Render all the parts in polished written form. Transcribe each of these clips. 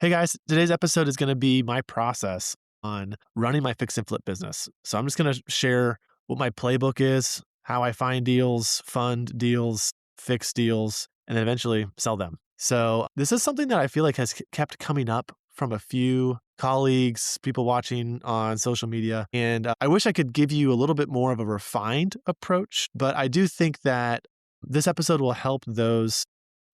Hey guys, today's episode is going to be my process on running my fix and flip business. So I'm just going to share what my playbook is, how I find deals, fund deals, fix deals, and then eventually sell them. So this is something that I feel like has kept coming up from a few colleagues, people watching on social media. And I wish I could give you a little bit more of a refined approach, but I do think that this episode will help those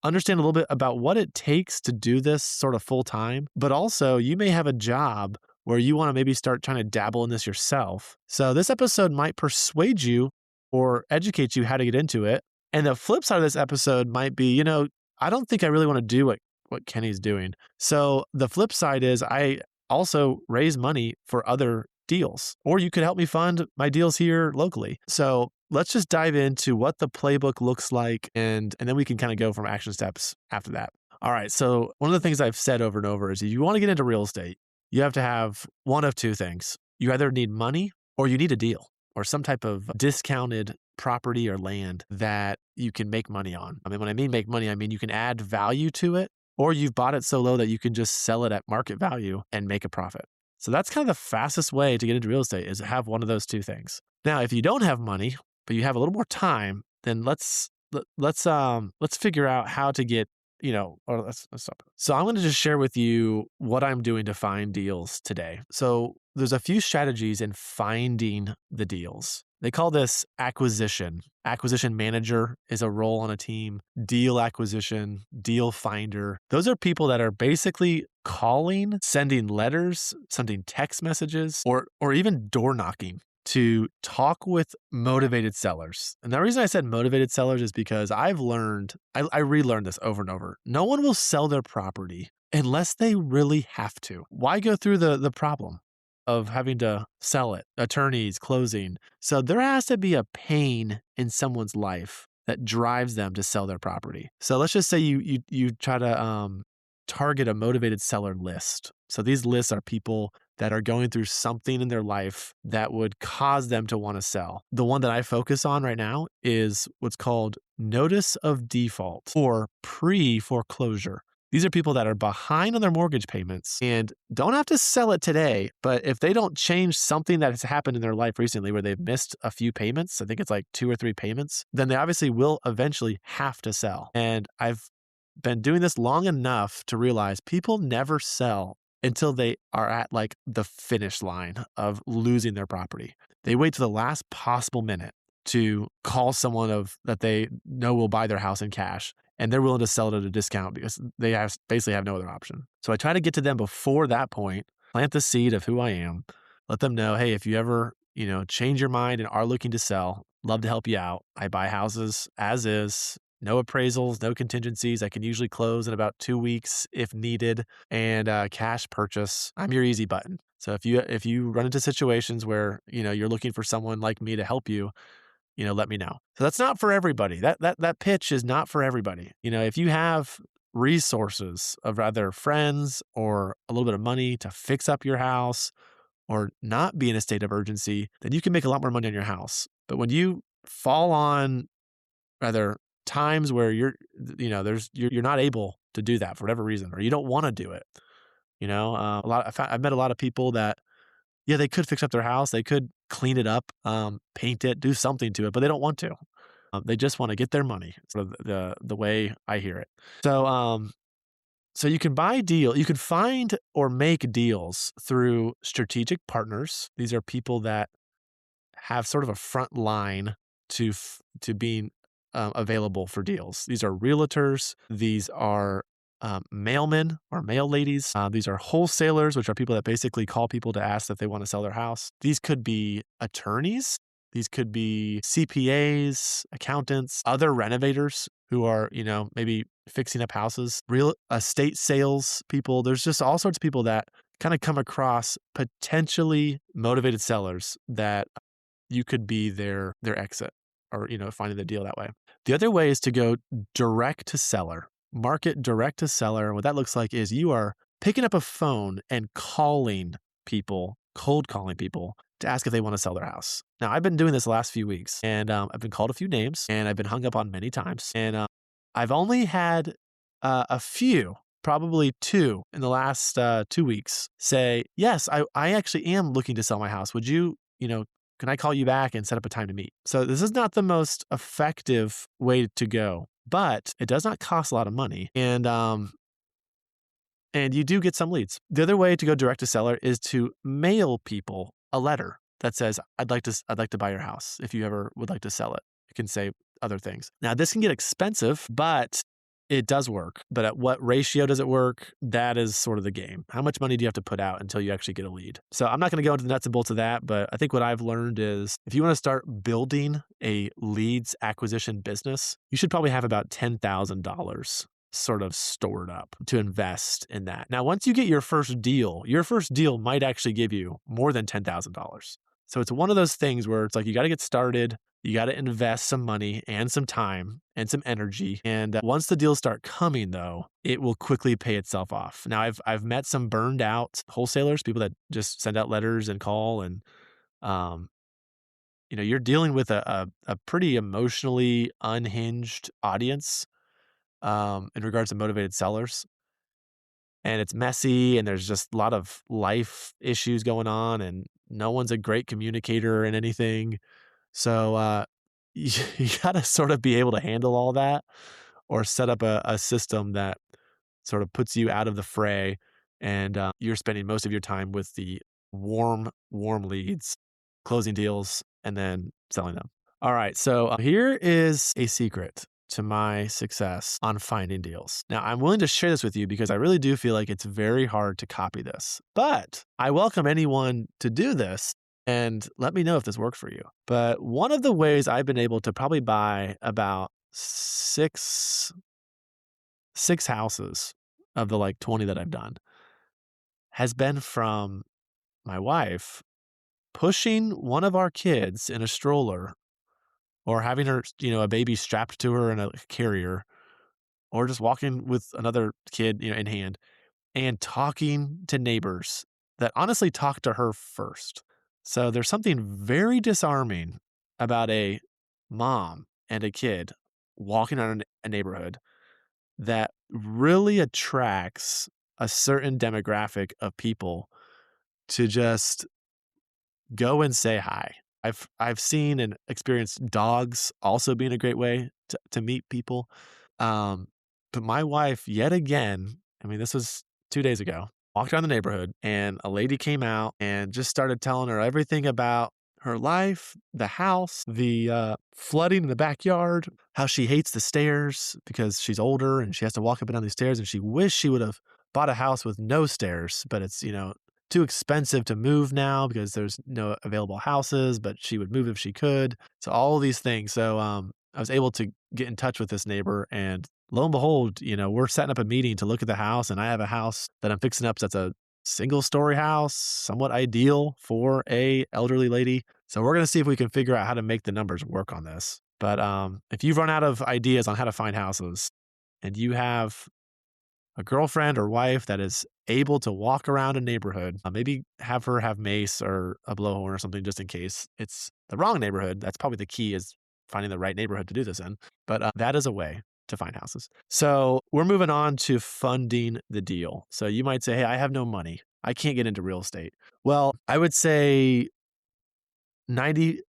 understand a little bit about what it takes to do this sort of full time, but also you may have a job where you want to maybe start trying to dabble in this yourself. So this episode might persuade you or educate you how to get into it. And the flip side of this episode might be, I don't think I really want to do what Kenny's doing. So the flip side is I also raise money for other deals, or you could help me fund my deals here locally. So let's just dive into what the playbook looks like, and then we can kind of go from action steps after that. All right. So one of the things I've said over and over is if you want to get into real estate, you have to have one of two things. You either need money or you need a deal or some type of discounted property or land that you can make money on. I mean, when I mean make money, I mean you can add value to it, or you've bought it so low that you can just sell it at market value and make a profit. So that's kind of the fastest way to get into real estate is to have one of those two things. Now, if you don't have money, but you have a little more time, then let's figure out how to get, or let's stop. So I'm going to just share with you what I'm doing to find deals today. So there's a few strategies in finding the deals. They call this acquisition. Acquisition manager is a role on a team. Deal acquisition, deal finder. Those are people that are basically calling, sending letters, sending text messages, or even door knocking to talk with motivated sellers. And the reason I said motivated sellers is because I've learned, I relearned this over and over. No one will sell their property unless they really have to. Why go through the problem of having to sell it, attorneys, closing? So there has to be a pain in someone's life that drives them to sell their property. So let's just say you try to target a motivated seller list. So these lists are people that are going through something in their life that would cause them to want to sell. The one that I focus on right now is what's called notice of default or pre-foreclosure. These are people that are behind on their mortgage payments and don't have to sell it today, but if they don't change something that has happened in their life recently where they've missed a few payments, I think it's like 2 or 3 payments, then they obviously will eventually have to sell. And I've been doing this long enough to realize people never sell until they are at like the finish line of losing their property. They wait to the last possible minute to call someone that they know will buy their house in cash, and they're willing to sell it at a discount because they basically have no other option. So I try to get to them before that point, plant the seed of who I am, let them know, hey, if you ever, change your mind and are looking to sell, love to help you out. I buy houses as is. No appraisals, no contingencies. I can usually close in about 2 weeks if needed, and cash purchase. I'm your easy button. So if you run into situations where you're looking for someone like me to help you, let me know. So that's not for everybody. That pitch is not for everybody. If you have resources of either friends or a little bit of money to fix up your house or not be in a state of urgency, then you can make a lot more money on your house. But when you fall on rather times where you're not able to do that for whatever reason, or you don't want to do it. I've met a lot of people that, yeah, they could fix up their house, they could clean it up, paint it, do something to it, but they don't want to. They just want to get their money. Sort of the way I hear it. So you can you can find or make deals through strategic partners. These are people that have sort of a front line to being available for deals. These are realtors. These are mailmen or mail ladies. These are wholesalers, which are people that basically call people to ask if they want to sell their house. These could be attorneys. These could be CPAs, accountants, other renovators who are, maybe fixing up houses, real estate sales people. There's just all sorts of people that kind of come across potentially motivated sellers that you could be their exit or, finding the deal that way. The other way is to go direct to seller, market direct to seller. What that looks like is you are picking up a phone and cold calling people to ask if they want to sell their house. Now, I've been doing this the last few weeks, and I've been called a few names, and I've been hung up on many times. And I've only had a few probably two in the last 2 weeks say, yes, I actually am looking to sell my house. Would you, can I call you back and set up a time to meet? So this is not the most effective way to go, but it does not cost a lot of money. And you do get some leads. The other way to go direct to seller is to mail people a letter that says, I'd like to buy your house if you ever would like to sell it. You can say other things. Now, this can get expensive, but it does work. But at what ratio does it work? That is sort of the game. How much money do you have to put out until you actually get a lead? So I'm not going to go into the nuts and bolts of that, but I think what I've learned is if you want to start building a leads acquisition business, you should probably have about $10,000 sort of stored up to invest in that. Now, once you get your first deal might actually give you more than $10,000. So it's one of those things where it's like, you got to get started. You got to invest some money and some time and some energy. And once the deals start coming, though, it will quickly pay itself off. Now, I've met some burned out wholesalers, people that just send out letters and call, and you're dealing with a pretty emotionally unhinged audience in regards to motivated sellers. And it's messy, and there's just a lot of life issues going on, and no one's a great communicator in anything. So you got to sort of be able to handle all that, or set up a system that sort of puts you out of the fray, and you're spending most of your time with the warm leads, closing deals, and then selling them. All right, so here is a secret to my success on finding deals. Now, I'm willing to share this with you because I really do feel like it's very hard to copy this, but I welcome anyone to do this and let me know if this works for you. But one of the ways I've been able to probably buy about six houses of the 20 that I've done has been from my wife pushing one of our kids in a stroller, or having her, a baby strapped to her in a carrier, or just walking with another kid, in hand, and talking to neighbors that honestly talked to her first. So there's something very disarming about a mom and a kid walking around a neighborhood that really attracts a certain demographic of people to just go and say hi. I've seen and experienced dogs also being a great way to meet people. But my wife, yet again, I mean, this was 2 days ago, walked around the neighborhood, and a lady came out and just started telling her everything about her life, the house, the flooding in the backyard, how she hates the stairs because she's older and she has to walk up and down these stairs, and she wished she would have bought a house with no stairs, but it's, too expensive to move now because there's no available houses, but she would move if she could. So all of these things. So I was able to get in touch with this neighbor, and lo and behold, we're setting up a meeting to look at the house, and I have a house that I'm fixing up that's a single story house, somewhat ideal for a elderly lady. So we're going to see if we can figure out how to make the numbers work on this. But if you've run out of ideas on how to find houses, and you have a girlfriend or wife that is able to walk around a neighborhood, maybe have her have mace or a blowhorn or something just in case it's the wrong neighborhood. That's probably the key, is finding the right neighborhood to do this in. But that is a way to find houses. So we're moving on to funding the deal. So you might say, hey, I have no money. I can't get into real estate. Well, I would say 98%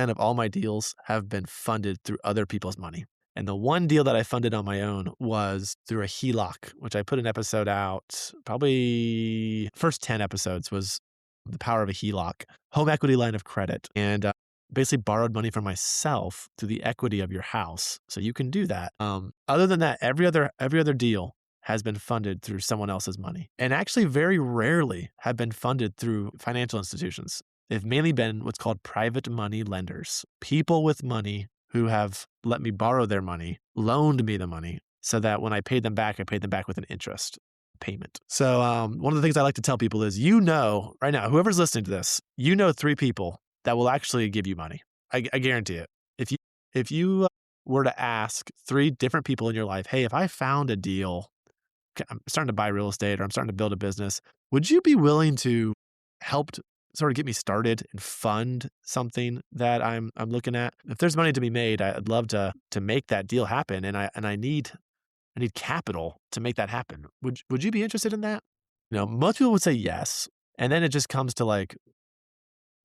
of all my deals have been funded through other people's money. And the one deal that I funded on my own was through a HELOC, which I put an episode out, probably first 10 episodes was the power of a HELOC, home equity line of credit, and basically borrowed money from myself through the equity of your house. So you can do that. Other than that, every other deal has been funded through someone else's money, and actually very rarely have been funded through financial institutions. They've mainly been what's called private money lenders, people with money who have let me borrow their money, loaned me the money, so that when I paid them back with an interest payment. So one of the things I like to tell people is, right now, whoever's listening to this, 3 people that will actually give you money. I guarantee it. If you were to ask 3 different people in your life, hey, if I found a deal, I'm starting to buy real estate, or I'm starting to build a business, would you be willing to help sort of get me started and fund something that I'm looking at? If there's money to be made, I'd love to make that deal happen. And I need I need capital to make that happen. Would you be interested in that? Most people would say yes. And then it just comes to like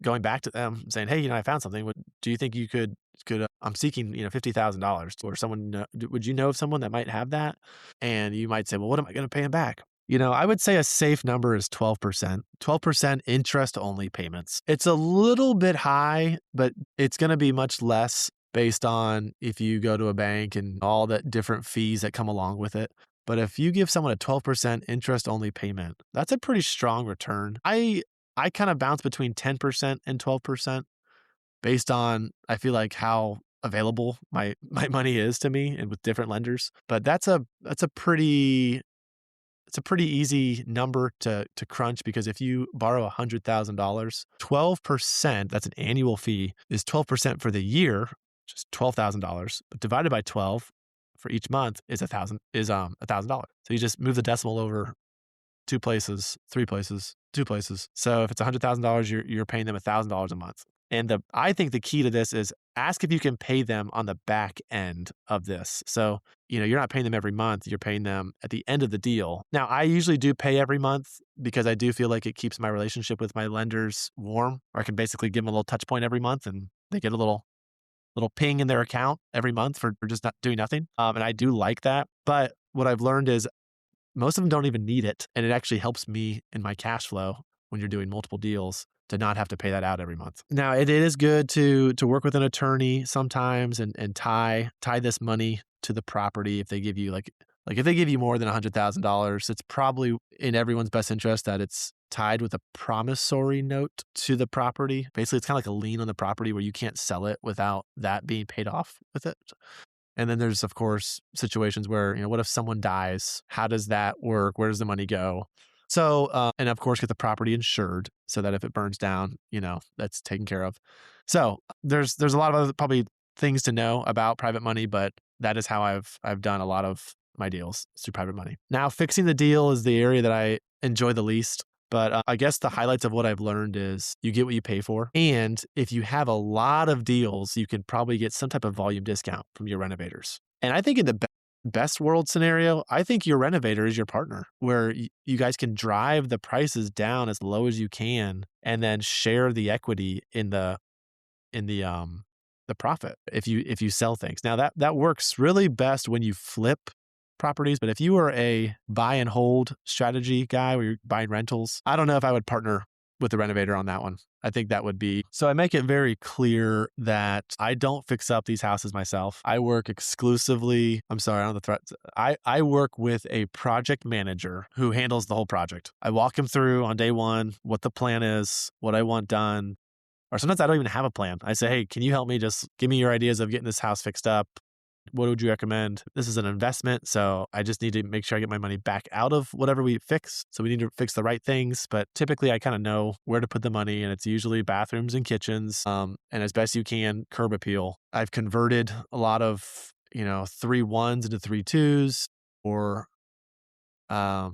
going back to them saying, "Hey, I found something. Do you think you could I'm seeking, $50,000 or someone, would you know of someone that might have that?" And you might say, "Well, what am I going to pay him back?" I would say a safe number is 12%. 12% interest only payments. It's a little bit high, but it's going to be much less based on if you go to a bank and all the different fees that come along with it. But if you give someone a 12% interest only payment, that's a pretty strong return. I kind of bounce between 10% and 12% based on I feel like how available my money is to me and with different lenders. But it's a pretty easy number to crunch because if you borrow $100,000, 12%, that's an annual fee, is 12% for the year, which is $12,000, but divided by 12 for each month is $1,000. So you just move the decimal over 2 places, 3 places, 2 places. So if it's $100,000, you're paying them $1,000 a month. And I think the key to this is ask if you can pay them on the back end of this. So, you're not paying them every month, you're paying them at the end of the deal. Now, I usually do pay every month because I do feel like it keeps my relationship with my lenders warm, or I can basically give them a little touch point every month and they get a little ping in their account every month for just not doing nothing. And I do like that. But what I've learned is most of them don't even need it, and it actually helps me in my cash flow when you're doing multiple deals to not have to pay that out every month. Now, it is good to work with an attorney sometimes and tie this money to the property if they give you if they give you more than $100,000, it's probably in everyone's best interest that it's tied with a promissory note to the property. Basically, it's kind of like a lien on the property where you can't sell it without that being paid off with it. And then there's, of course, situations where, what if someone dies? How does that work? Where does the money go? So, and of course, get the property insured so that if it burns down, that's taken care of. So there's a lot of other probably things to know about private money, but that is how I've done a lot of my deals through private money. Now, fixing the deal is the area that I enjoy the least. But I guess the highlights of what I've learned is you get what you pay for. And if you have a lot of deals, you can probably get some type of volume discount from your renovators. And I think in the best world scenario, I think your renovator is your partner where you guys can drive the prices down as low as you can and then share the equity in the profit if you sell things. Now that works really best when you flip properties, but if you are a buy and hold strategy guy where you're buying rentals, I don't know if I would partner with the renovator on that one. I think that would be, so I make it very clear that I don't fix up these houses myself. I work exclusively, I'm sorry, I don't know the threats. I work with a project manager who handles the whole project. I walk him through on day one what the plan is, what I want done. Or sometimes I don't even have a plan. I say, hey, can you help me? Just give me your ideas of getting this house fixed up. What would you recommend? This is an investment, so I just need to make sure I get my money back out of whatever we fix. So we need to fix the right things, but typically I kind of know where to put the money, and it's usually bathrooms and kitchens, and as best you can, curb appeal. I've converted a lot of 3-1s into 3-2s, or a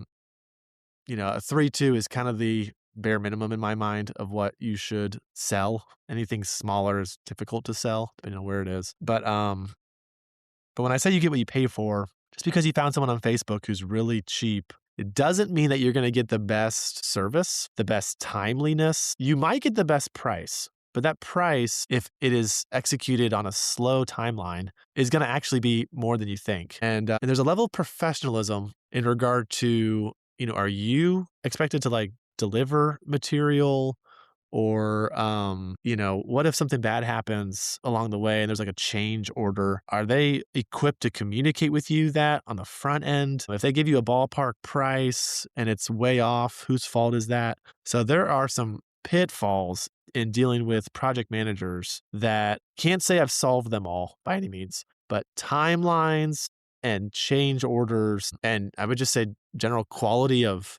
3-2 is kind of the bare minimum in my mind of what you should sell. Anything smaller is difficult to sell, depending on where it is. But when I say you get what you pay for, just because you found someone on Facebook who's really cheap, it doesn't mean that you're going to get the best service, the best timeliness. You might get the best price, but that price, if it is executed on a slow timeline, is going to actually be more than you think. And there's a level of professionalism in regard to, are you expected to deliver material? Or, what if something bad happens along the way and there's a change order? Are they equipped to communicate with you that on the front end? If they give you a ballpark price and it's way off, whose fault is that? So there are some pitfalls in dealing with project managers that can't say I've solved them all by any means, but timelines and change orders, and I would just say general quality of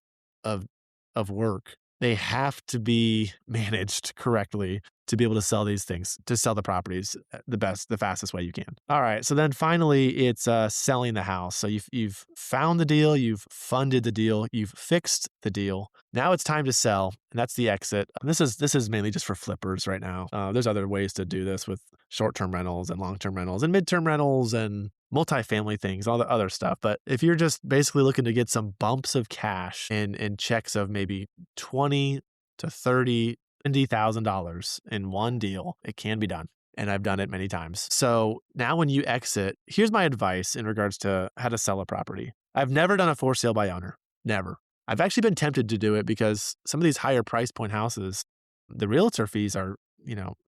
work, they have to be managed correctly to be able to sell these things, to sell the properties the fastest way you can. All right. So then finally, it's selling the house. So you've found the deal, you've funded the deal, you've fixed the deal. Now it's time to sell, and that's the exit. And this is mainly just for flippers right now. There's other ways to do this with short-term rentals and long-term rentals and mid-term rentals and multifamily things, all the other stuff. But if you're just basically looking to get some bumps of cash and checks of maybe 20 to 30, $50,000 in one deal, it can be done. And I've done it many times. So now when you exit, here's my advice in regards to how to sell a property. I've never done a for sale by owner. Never. I've actually been tempted to do it because some of these higher price point houses, the realtor fees are,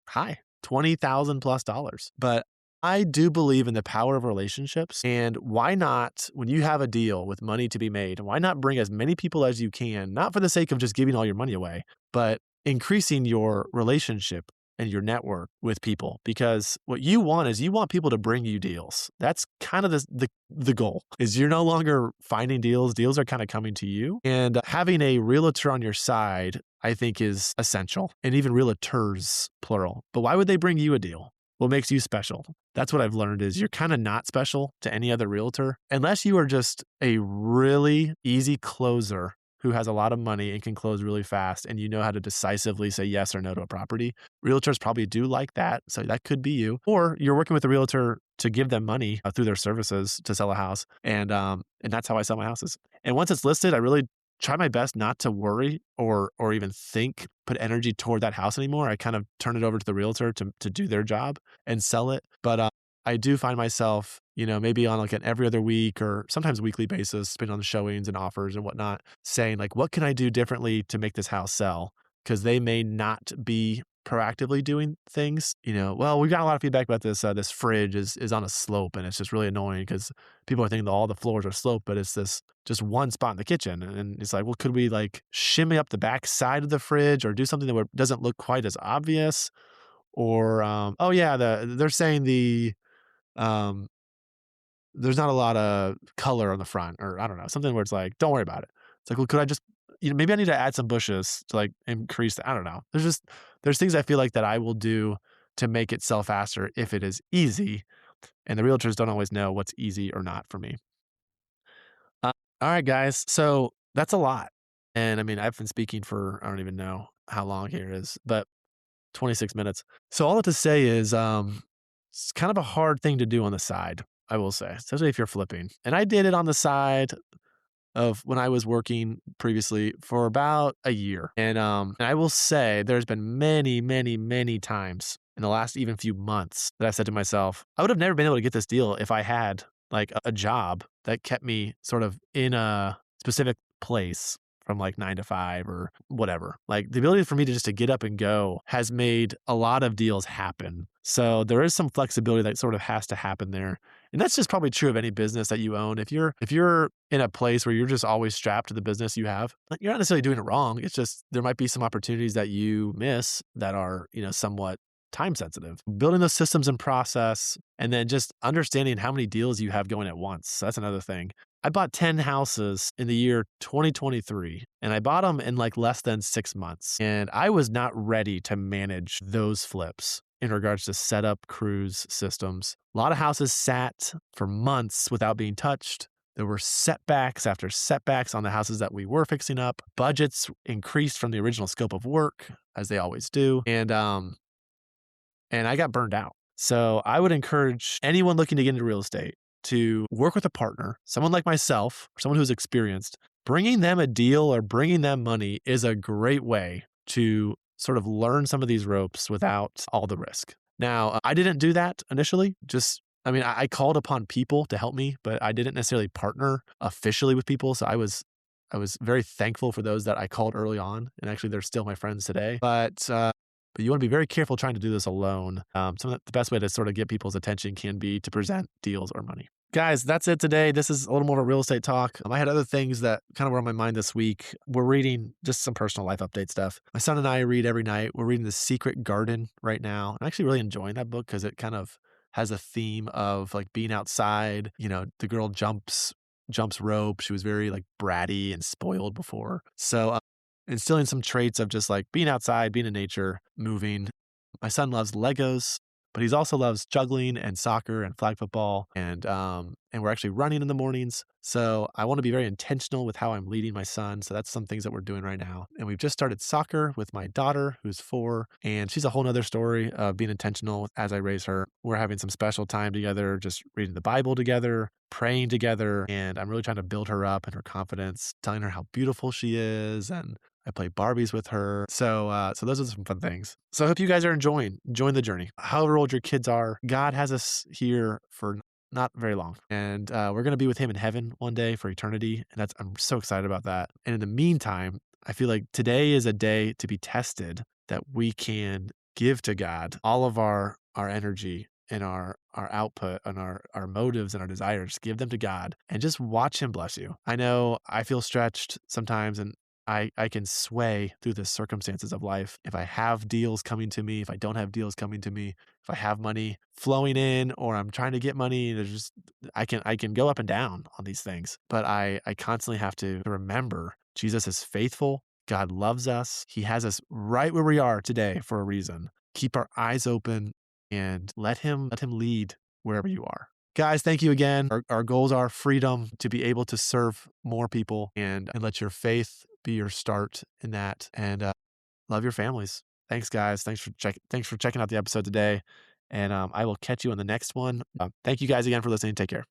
high, 20,000 plus dollars. But I do believe in the power of relationships. And why not, when you have a deal with money to be made, why not bring as many people as you can, not for the sake of just giving all your money away, but increasing your relationship and your network with people, because what you want is you want people to bring you deals. That's kind of the goal, is you're no longer finding deals. Deals are kind of coming to you. And having a realtor on your side, I think, is essential, and even realtors, plural. But why would they bring you a deal? What makes you special? That's what I've learned, is you're kind of not special to any other realtor unless you are just a really easy closer who has a lot of money and can close really fast, and you know how to decisively say yes or no to a property. Realtors probably do like that, so that could be you. Or you're working with a realtor to give them money through their services to sell a house, and that's how I sell my houses. And once it's listed, I really try my best not to worry or even put energy toward that house anymore. I kind of turn it over to the realtor to do their job and sell it. But I do find myself, maybe on like an every other week or sometimes weekly basis, depending on the showings and offers and whatnot, saying like, what can I do differently to make this house sell? Because they may not be proactively doing things. Well, we got a lot of feedback about this. This fridge is on a slope, and it's just really annoying because people are thinking that all the floors are sloped, but it's this just one spot in the kitchen. And it's like, well, could we like shimmy up the back side of the fridge or do something that doesn't look quite as obvious? Or, oh yeah, they're saying um, there's not a lot of color on the front, or I don't know, something where it's like, don't worry about it. It's like, well, could I just, maybe I need to add some bushes to like increase I don't know. There's things I feel like that I will do to make it sell faster if it is easy. And the realtors don't always know what's easy or not for me. Uh, all right, guys. So that's a lot. And I mean, I've been speaking for, I don't even know how long here is, but 26 minutes. So all I have to say is, it's kind of a hard thing to do on the side, I will say, especially if you're flipping. And I did it on the side of when I was working previously for about a year. And I will say there's been many, many, many times in the last even few months that I said to myself, I would have never been able to get this deal if I had like a job that kept me sort of in a specific place from like 9 to 5 or whatever. Like the ability for me to just to get up and go has made a lot of deals happen. So there is some flexibility that sort of has to happen there. And that's just probably true of any business that you own. If you're in a place where you're just always strapped to the business you have, like, you're not necessarily doing it wrong. It's just there might be some opportunities that you miss that are, somewhat time sensitive. Building those systems and process, and then just understanding how many deals you have going at once. That's another thing. I bought 10 houses in the year 2023, and I bought them in like less than 6 months. And I was not ready to manage those flips in regards to setup, crews, systems. A lot of houses sat for months without being touched. There were setbacks after setbacks on the houses that we were fixing up. Budgets increased from the original scope of work, as they always do. And I got burned out. So I would encourage anyone looking to get into real estate to work with a partner, someone like myself, or someone who's experienced. Bringing them a deal or bringing them money is a great way to sort of learn some of these ropes without all the risk. Now, I didn't do that initially. I called upon people to help me, but I didn't necessarily partner officially with people. So I was very thankful for those that I called early on. And actually, they're still my friends today. But you want to be very careful trying to do this alone. The best way to sort of get people's attention can be to present deals or money. Guys, that's it today. This is a little more of a real estate talk. I had other things that kind of were on my mind this week. We're reading just some personal life update stuff. My son and I read every night. We're reading The Secret Garden right now. I'm actually really enjoying that book because it kind of has a theme of like being outside. The girl jumps rope. She was very like bratty and spoiled before. So instilling some traits of just like being outside, being in nature, moving. My son loves Legos. but he also loves juggling and soccer and flag football, and we're actually running in the mornings. So I want to be very intentional with how I'm leading my son. So that's some things that we're doing right now. And we've just started soccer with my daughter, who's 4, and she's a whole nother story of being intentional as I raise her. We're having some special time together, just reading the Bible together, praying together, and I'm really trying to build her up and her confidence, telling her how beautiful she is, and I play Barbies with her. So those are some fun things. So I hope you guys are enjoying the journey. However old your kids are, God has us here for not very long, and we're gonna be with Him in heaven one day for eternity, and I'm so excited about that. And in the meantime, I feel like today is a day to be tested, that we can give to God all of our energy and our output and our motives and our desires. Give them to God and just watch Him bless you. I know I feel stretched sometimes, and I can sway through the circumstances of life. If I have deals coming to me, if I don't have deals coming to me, if I have money flowing in or I'm trying to get money, there's just I can go up and down on these things. But I constantly have to remember Jesus is faithful. God loves us. He has us right where we are today for a reason. Keep our eyes open and let him lead wherever you are. Guys, thank you again. Our goals are freedom to be able to serve more people, and let your faith be your start in that, and love your families. Thanks, guys. Thanks for checking out the episode today, and I will catch you on the next one. Thank you guys again for listening. Take care.